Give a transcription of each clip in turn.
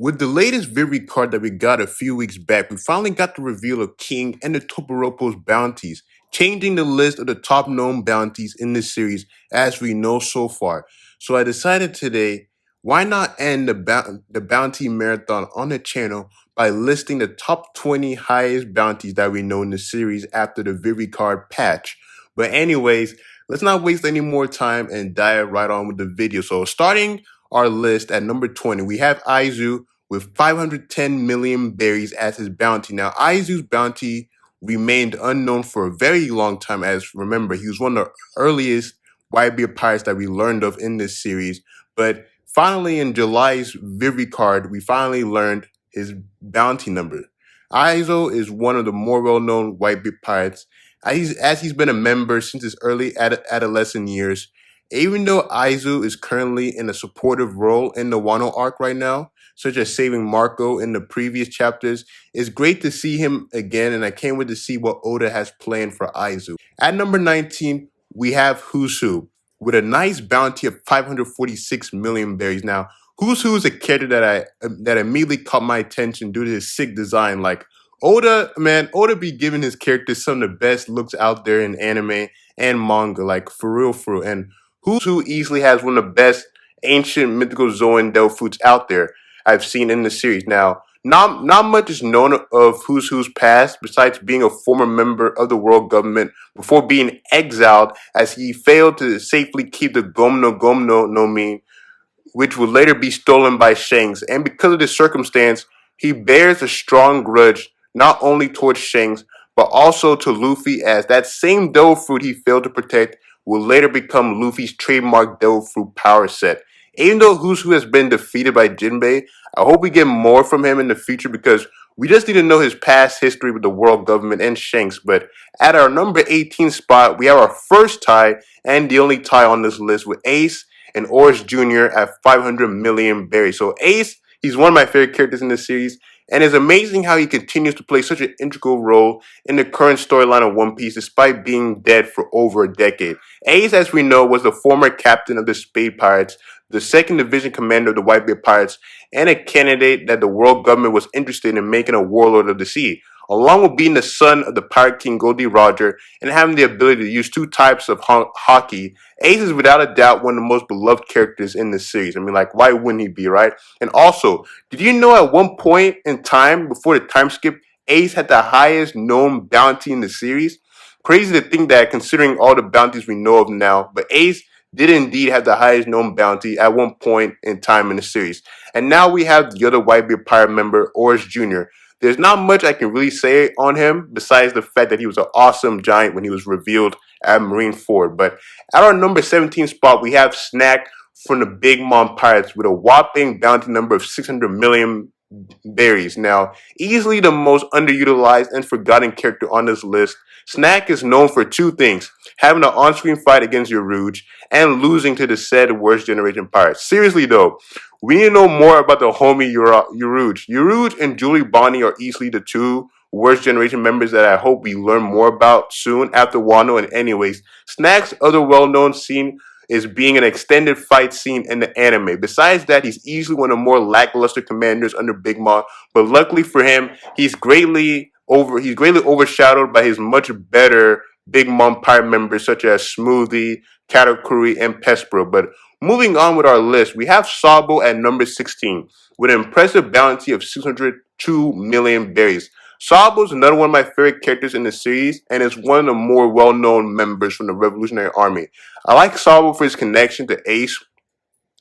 With the latest Vivre card that we got a few weeks back, we finally got the reveal of King and the Todoroki's bounties, changing the list of the top known bounties in this series as we know so far. So I decided today, why not end the bounty marathon on the channel by listing the top 20 highest bounties that we know in the series after the Vivre card patch. But anyways, let's not waste any more time and dive right on with the video. So starting our list at number 20, we have Aizu with 510 million berries as his bounty. Now, Aizu's bounty remained unknown for a very long time, as remember, he was one of the earliest Whitebeard pirates that we learned of in this series. But finally, in July's Vivre card, we finally learned his bounty number. Aizo is one of the more well-known Whitebeard pirates, as he's been a member since his early adolescent years. Even though Aizu is currently in a supportive role in the Wano arc right now, such as saving Marco in the previous chapters, it's great to see him again, and I can't wait to see what Oda has planned for Aizu. At number 19, we have Husu with a nice bounty of 546 million berries. Now, Husu is a character that immediately caught my attention due to his sick design. Like Oda be giving his characters some of the best looks out there in anime and manga, like for real. And Husu easily has one of the best ancient mythical Zoan Delfoots out there I've seen in the series. Now, not much is known of Who's past besides being a former member of the world government before being exiled as he failed to safely keep the Gomno no Mi, which would later be stolen by Shanks. And because of this circumstance, he bears a strong grudge not only towards Shanks, but also to Luffy, as that same devil fruit he failed to protect will later become Luffy's trademark devil fruit power set. Even though Who has been defeated by Jinbei, I hope we get more from him in the future because we just need to know his past history with the world government and Shanks. But at our number 18 spot, we have our first tie and the only tie on this list with Ace and Oars Jr. at 500 million berries. So Ace, he's one of my favorite characters in this series, and it's amazing how he continues to play such an integral role in the current storyline of One Piece despite being dead for over a decade. Ace, as we know, was the former captain of the Spade Pirates, the second division commander of the Whitebeard Pirates, and a candidate that the world government was interested in making a warlord of the sea, along with being the son of the Pirate King D.Roger and having the ability to use two types of hockey. Ace is without a doubt one of the most beloved characters in this series. I mean, like, why wouldn't he be, right? And also, did you know at one point in time, before the time skip, Ace had the highest known bounty in the series? Crazy to think that considering all the bounties we know of now, but Ace did indeed have the highest known bounty at one point in time in the series. And now we have the other Whitebeard pirate member, Oars Jr. There's not much I can really say on him besides the fact that he was an awesome giant when he was revealed at Marineford. But at our number 17 spot, we have Snack from the Big Mom Pirates with a whopping bounty number of 600 million berries. Now, easily the most underutilized and forgotten character on this list, Snack is known for two things: having an on-screen fight against Rouge and losing to the said Worst Generation Pirates. Seriously though, we need to know more about the homie Rouge. Rouge and Julie Bonnie are easily the two Worst Generation members that I hope we learn more about soon after Wano. And anyways, Snack's other well-known scene is being an extended fight scene in the anime. Besides that, he's easily one of the more lackluster commanders under Big Mom, but luckily for him, he's greatly overshadowed by his much better Big Mom pirate members such as Smoothie, Katakuri, and Perospero. But moving on with our list, we have SABO at number 16 with an impressive bounty of 602 million berries. Sabo is another one of my favorite characters in the series and is one of the more well-known members from the Revolutionary Army. I like Sabo for his connection to Ace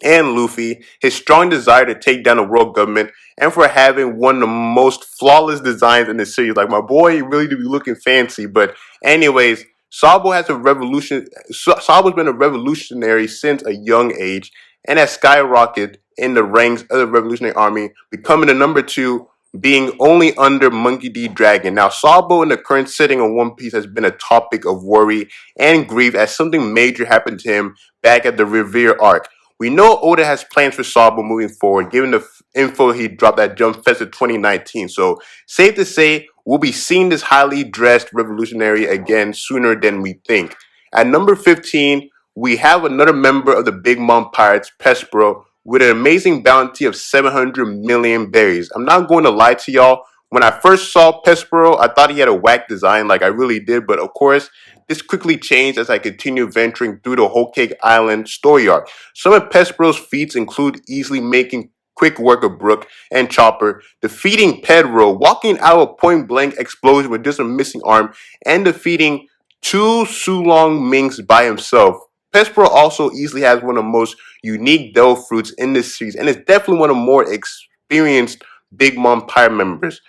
and Luffy, his strong desire to take down the world government, and for having one of the most flawless designs in the series. Like, my boy really do be looking fancy. But anyways, Sabo's been a revolutionary since a young age and has skyrocketed in the ranks of the Revolutionary Army, becoming the number 2, being only under Monkey D. Dragon. Now, Sabo in the current setting of One Piece has been a topic of worry and grief as something major happened to him back at the Vivre arc. We know Oda has plans for Sabo moving forward, given the info he dropped at Jump Fest of 2019. So, safe to say, we'll be seeing this highly dressed revolutionary again sooner than we think. At number 15, we have another member of the Big Mom Pirates, Perospero, with an amazing bounty of 700 million berries. I'm not going to lie to y'all. When I first saw Perospero, I thought he had a whack design, like I really did, but of course, this quickly changed as I continued venturing through the Whole Cake Island story arc. Some of Pespero's feats include easily making quick work of Brook and Chopper, defeating Pedro, walking out of a point-blank explosion with just a missing arm, and defeating two Sulong Minks by himself. Perospero also easily has one of the most unique Devil Fruits in this series, and is definitely one of the more experienced Big Mom Pirate members.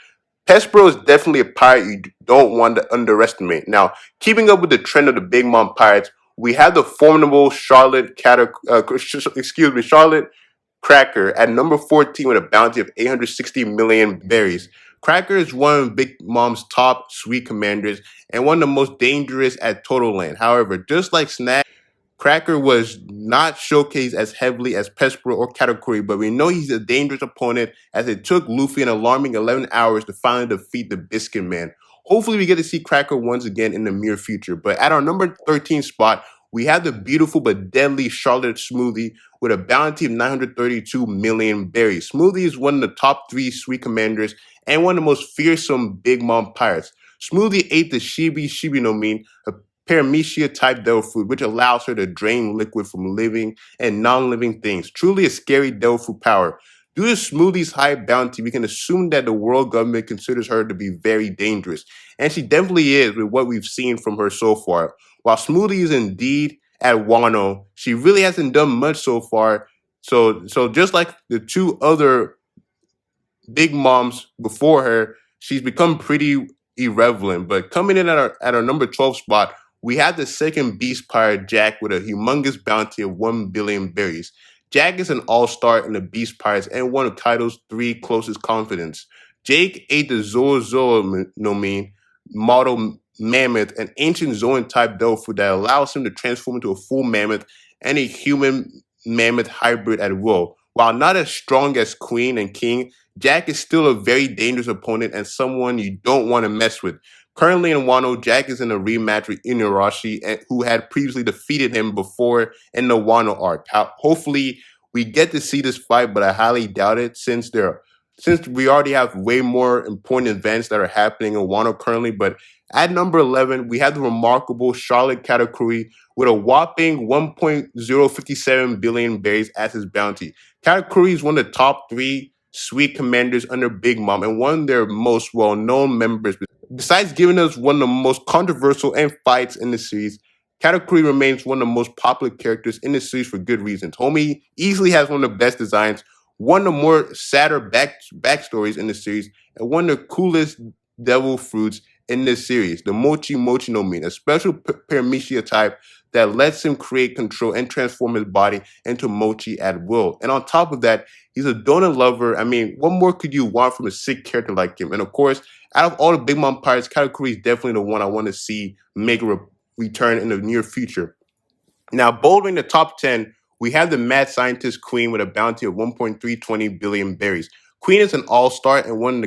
Perospero is definitely a pirate you don't want to underestimate. Now, keeping up with the trend of the Big Mom Pirates, we have the formidable Charlotte Cracker at number 14 with a bounty of 860 million berries. Cracker is one of Big Mom's top sweet commanders and one of the most dangerous at Total Land. However, just like Snag, Cracker was not showcased as heavily as Perospero or Katakuri, but we know he's a dangerous opponent as it took Luffy an alarming 11 hours to finally defeat the Biscuit Man. Hopefully we get to see Cracker once again in the near future. But at our number 13 spot, we have the beautiful but deadly Charlotte Smoothie with a bounty of 932 million berries. Smoothie is one of the top 3 sweet commanders and one of the most fearsome Big Mom pirates. Smoothie ate the Shibi no Min, a paramecia type devil fruit, which allows her to drain liquid from living and non-living things. Truly a scary devil fruit power. Due to Smoothie's high bounty, we can assume that the world government considers her to be very dangerous. And she definitely is with what we've seen from her so far. While Smoothie is indeed at Wano, she really hasn't done much so far. So just like the 2 other Big Moms before her, she's become pretty irrelevant. But coming in at our number 12 spot, we have the second beast pirate, Jack, with a humongous bounty of 1 billion berries. Jack is an all-star in the beast pirates and one of Kaido's 3 closest confidants. Jake ate the Zozo no Min, model mammoth, an ancient Zoan-type devil fruit that allows him to transform into a full mammoth and a human mammoth hybrid at will. While not as strong as Queen and King, Jack is still a very dangerous opponent and someone you don't want to mess with. Currently in Wano, Jack is in a rematch with Inuarashi, who had previously defeated him before in the Wano arc. Hopefully, we get to see this fight, but I highly doubt it since we already have way more important events that are happening in Wano currently. But at number 11, we have the remarkable Charlotte Katakuri with a whopping 1.057 billion berries as his bounty. Katakuri is one of the top 3 sweet commanders under Big Mom and one of their most well-known members. Besides giving us one of the most controversial and fights in the series, Katakuri remains one of the most popular characters in the series for good reasons. Homie easily has one of the best designs, one of the more sadder backstories in the series, and one of the coolest devil fruits in this series, the Mochi no Min, a special paramecia type that lets him create, control, and transform his body into mochi at will. And on top of that, he's a donut lover. I mean, what more could you want from a sick character like him? And of course, out of all the Big Mom pirates, Katakuri is definitely the one I want to see make a return in the near future. Now, bouldering the top 10, we have the mad scientist Queen with a bounty of 1.320 billion berries. Queen is an all-star and one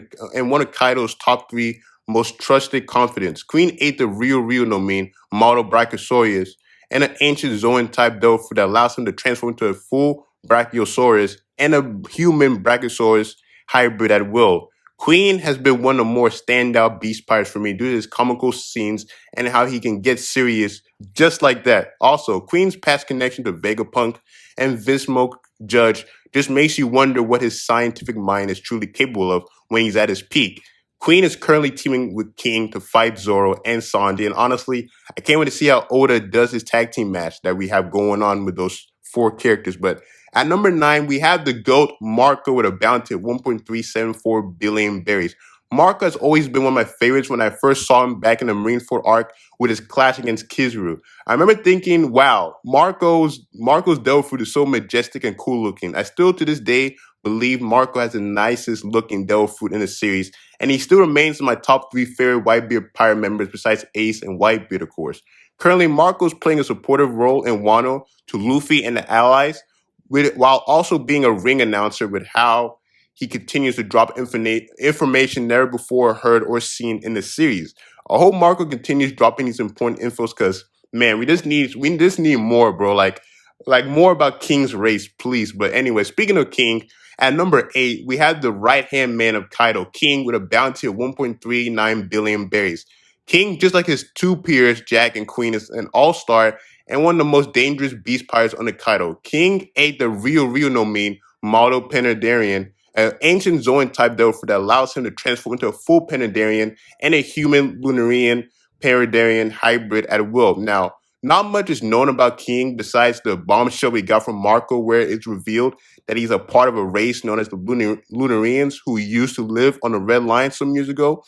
of Kaido's top 3 most trusted confidants. Queen ate the Rio no Min, model Brachiosaurus, and an ancient Zoan-type devil fruit that allows him to transform into a full Brachiosaurus and a human Brachiosaurus hybrid at will. Queen has been one of the more standout beast pirates for me due to his comical scenes and how he can get serious just like that. Also, Queen's past connection to Vegapunk and Vismo Judge just makes you wonder what his scientific mind is truly capable of when he's at his peak. Queen is currently teaming with King to fight Zoro and Sanji, and honestly, I can't wait to see how Oda does his tag team match that we have going on with those 4 characters. But at number 9, we have the GOAT, Marco, with a bounty of 1.374 billion berries. Marco has always been one of my favorites when I first saw him back in the Marineford arc with his clash against Kizaru. I remember thinking, wow, Marco's devil fruit is so majestic and cool looking. I still to this day believe Marco has the nicest looking devil fruit in the series, and he still remains in my top 3 favorite Whitebeard pirate members besides Ace and Whitebeard, of course. Currently, Marco's playing a supportive role in Wano to Luffy and the allies, while also being a ring announcer with how he continues to drop information never before heard or seen in the series. I hope Marco continues dropping these important infos because, man, we just need more, bro. Like, Like more about King's race, please. But anyway, speaking of King, at number 8, we have the right hand man of Kaido, King, with a bounty of 1.39 billion berries. King, just like his two peers, Jack and Queen, is an all-star and one of the most dangerous beast pirates on the Kaido. King ate the real no mean model Penadarian, an ancient Zoan type Delphi that allows him to transform into a full Penadarian and a human Lunarian Paradarian hybrid at will. Now, not much is known about King besides the bombshell we got from Marco, where it's revealed that he's a part of a race known as the Lunarians who used to live on the Red Line some years ago.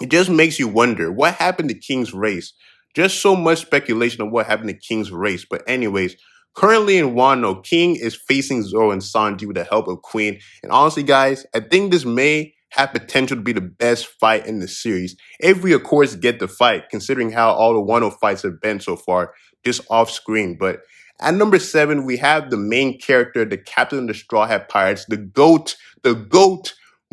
It just makes you wonder what happened to King's race. Just so much speculation on what happened to King's race. But anyways, currently in Wano, King is facing Zoro and Sanji with the help of Queen. And honestly, guys, I think this may have potential to be the best fight in the series. If we, of course, get the fight, considering how all the Wano fights have been so far, just off screen. But at number 7, we have the main character, the captain of the Straw Hat Pirates, the GOAT,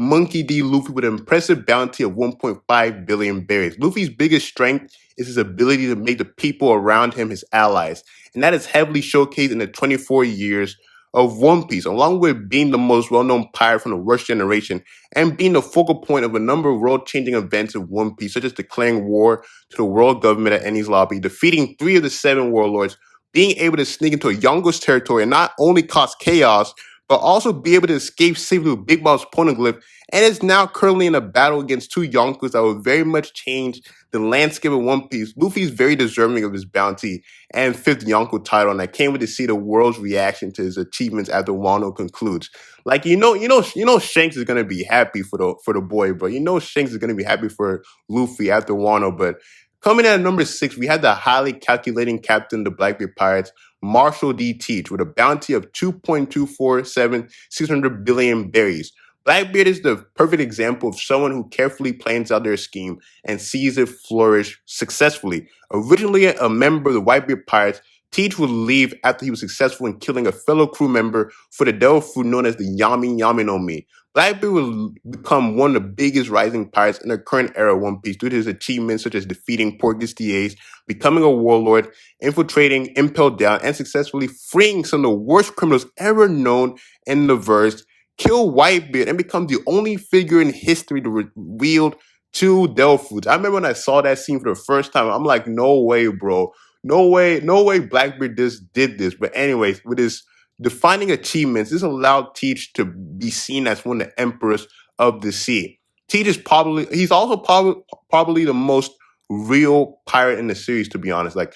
Monkey D. Luffy with an impressive bounty of 1.5 billion berries. Luffy's biggest strength is his ability to make the people around him his allies, and that is heavily showcased in the 24 years of One Piece, along with being the most well-known pirate from the worst generation and being the focal point of a number of world-changing events of One Piece, such as declaring war to the world government at Enies Lobby, defeating 3 of the 7 warlords, being able to sneak into a Yonko's territory and not only cause chaos, but also be able to escape safely with Big Mom's poneglyph, and is now currently in a battle against 2 Yonkos that will very much change the landscape of One Piece. Luffy is very deserving of his bounty and 5th Yonko title, and I can't wait to see the world's reaction to his achievements after Wano concludes. Like Shanks is gonna be happy for the boy, but Shanks is gonna be happy for Luffy after Wano. But coming in at number 6, we had the highly calculating captain of the Blackbeard Pirates, Marshall D. Teach, with a bounty of 2.247 billion berries. Blackbeard is the perfect example of someone who carefully plans out their scheme and sees it flourish successfully. Originally a member of the Whitebeard Pirates, Teach would leave after he was successful in killing a fellow crew member for the devil fruit known as the Yami Yami no Mi. Blackbeard will become one of the biggest rising pirates in the current era of One Piece due to his achievements such as defeating Porgus DAs, becoming a warlord, infiltrating Impel Down, and successfully freeing some of the worst criminals ever known in the verse, kill Whitebeard, and become the only figure in history to wield 2 devil fruits. I remember when I saw that scene for the first time, I'm like, no way, bro. No way Blackbeard did this. But anyways, with his defining achievements, this allowed Teach to be seen as one of the emperors of the sea. Teach is he's also probably the most real pirate in the series, to be honest. Like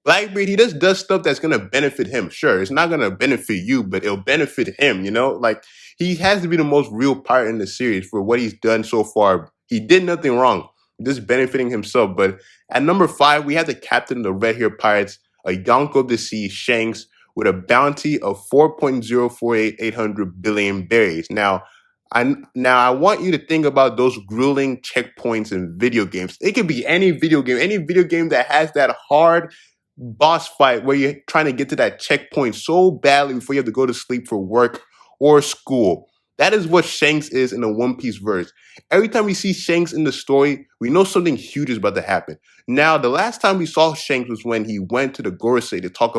Blackbeard, he just does stuff that's gonna benefit him. Sure, it's not gonna benefit you, but it'll benefit him, Like he has to be the most real pirate in the series for what he's done so far. He did nothing wrong, just benefiting himself. But at number 5, we have the captain of the Red Hair Pirates, a Yonko of the Sea, Shanks, with a bounty of 4.048800 billion berries. Now I want you to think about those grueling checkpoints in video games. It could be any video game that has that hard boss fight where you're trying to get to that checkpoint so badly before you have to go to sleep for work or school. That is what Shanks is in the One Piece verse. Every time we see Shanks in the story, we know something huge is about to happen. Now, the last time we saw Shanks was when he went to the Gorosei to talk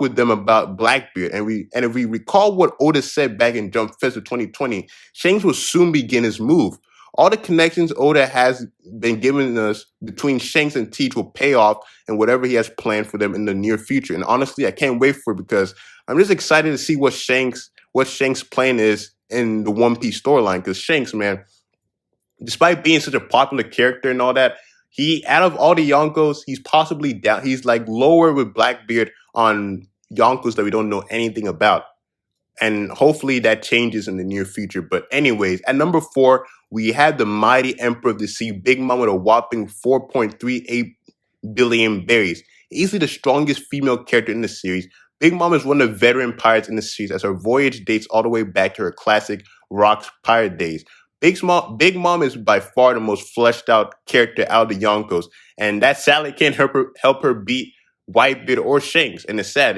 with them about Blackbeard. And if we recall what Oda said back in Jump Fest of 2020, Shanks will soon begin his move. All the connections Oda has been giving us between Shanks and Teach will pay off in whatever he has planned for them in the near future. And honestly, I can't wait for it because I'm just excited to see what Shanks' plan is in the One Piece storyline. Because Shanks, man, despite being such a popular character and all that, out of all the Yonkos, he's possibly down. He's like lower with Blackbeard on Yonkos that we don't know anything about. And hopefully that changes in the near future. But anyways, at number 4, we have the mighty Emperor of the Sea, Big Mom, with a whopping 4.38 billion berries. Easily the strongest female character in the series. Big Mom is one of the veteran pirates in the series as her voyage dates all the way back to her classic Rocks pirate days. Big Mom is by far the most fleshed out character out of the Yonkos, and that sadly can't help her beat Whitebeard or Shanks. And it's sad,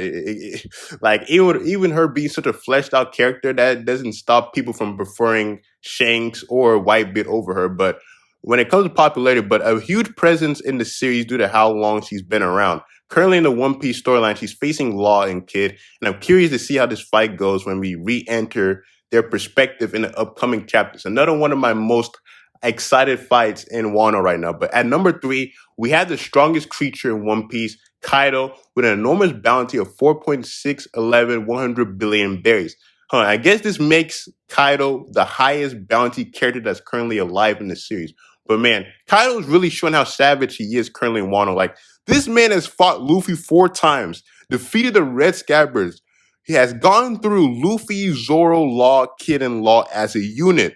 like even her being such a fleshed out character, that doesn't stop people from preferring Shanks or Whitebeard over her. But when it comes to popularity, but a huge presence in the series due to how long she's been around. Currently in the One Piece storyline, she's facing Law and Kid, and I'm curious to see how this fight goes when we re-enter their perspective in the upcoming chapters. Another one of my most excited fights in Wano right now. But at number 3, we have the strongest creature in One Piece, Kaido, with an enormous bounty of 4.611 billion berries. I guess this makes Kaido the highest bounty character that's currently alive in the series. But man, Kaido's really showing how savage he is currently in Wano. Like, this man has fought Luffy 4 times, defeated the Red Scabbards. He has gone through Luffy, Zoro, Law, Kid, and Law as a unit,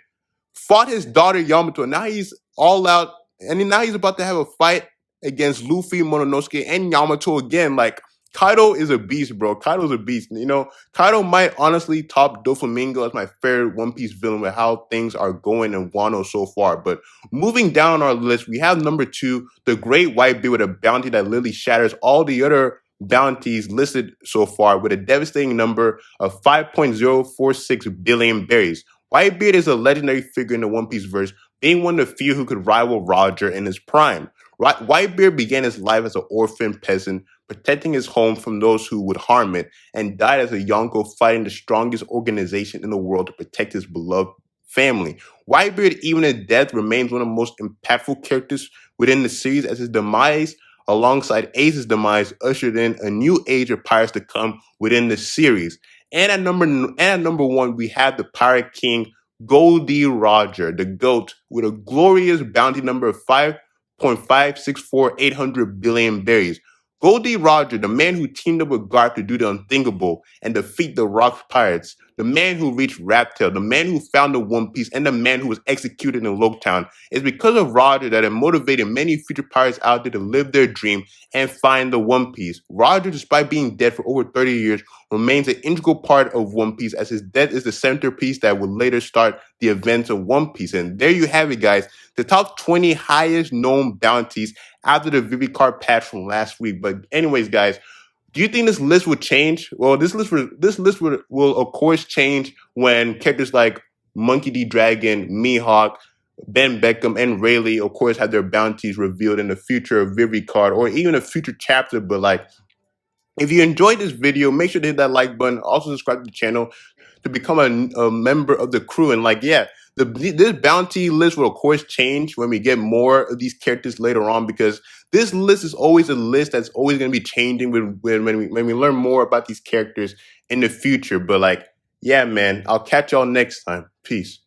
fought his daughter Yamato. Now he's all out, and now he's about to have a fight against Luffy, Mononosuke, and Yamato again. Like, Kaido is a beast, bro. Kaido's a beast. You know, Kaido might honestly top Doflamingo as my favorite One Piece villain with how things are going in Wano so far. But moving down our list, we have number 2, the Great Whitebeard, with a bounty that literally shatters all the other bounties listed so far with a devastating number of 5.046 billion berries. Whitebeard is a legendary figure in the One Piece verse, being one of the few who could rival Roger in his prime. Whitebeard began his life as an orphan peasant, protecting his home from those who would harm it, and died as a Yonko fighting the strongest organization in the world to protect his beloved family. Whitebeard, even in death, remains one of the most impactful characters within the series, as his demise, alongside Ace's demise, ushered in a new age of pirates to come within the series. And at number 1, we have the Pirate King, D.Roger, the GOAT, with a glorious bounty number of 5.564800 billion berries. D.Roger, the man who teamed up with Garp to do the unthinkable and defeat the Rock Pirates, the man who reached Raptail, the man who found the One Piece, and the man who was executed in Loketown. It's because of Roger that it motivated many future pirates out there to live their dream and find the One Piece. Roger, despite being dead for over 30 years, remains an integral part of One Piece, as his death is the centerpiece that would later start the events of One Piece. And there you have it, guys. The top 20 highest known bounties after the Vivre card patch from last week. But anyways, guys, do you think this list would change? Well, this list will of course change when characters like Monkey D. Dragon, Mihawk, Ben Beckham, and Rayleigh, of course, have their bounties revealed in the future of Vivre card or even a future chapter. But like, if you enjoyed this video, make sure to hit that like button. Also subscribe to the channel to become a member of the crew. And like, yeah, this bounty list will of course change when we get more of these characters later on, because this list is always a list that's always going to be changing when we learn more about these characters in the future. But like, yeah, man, I'll catch y'all next time. Peace.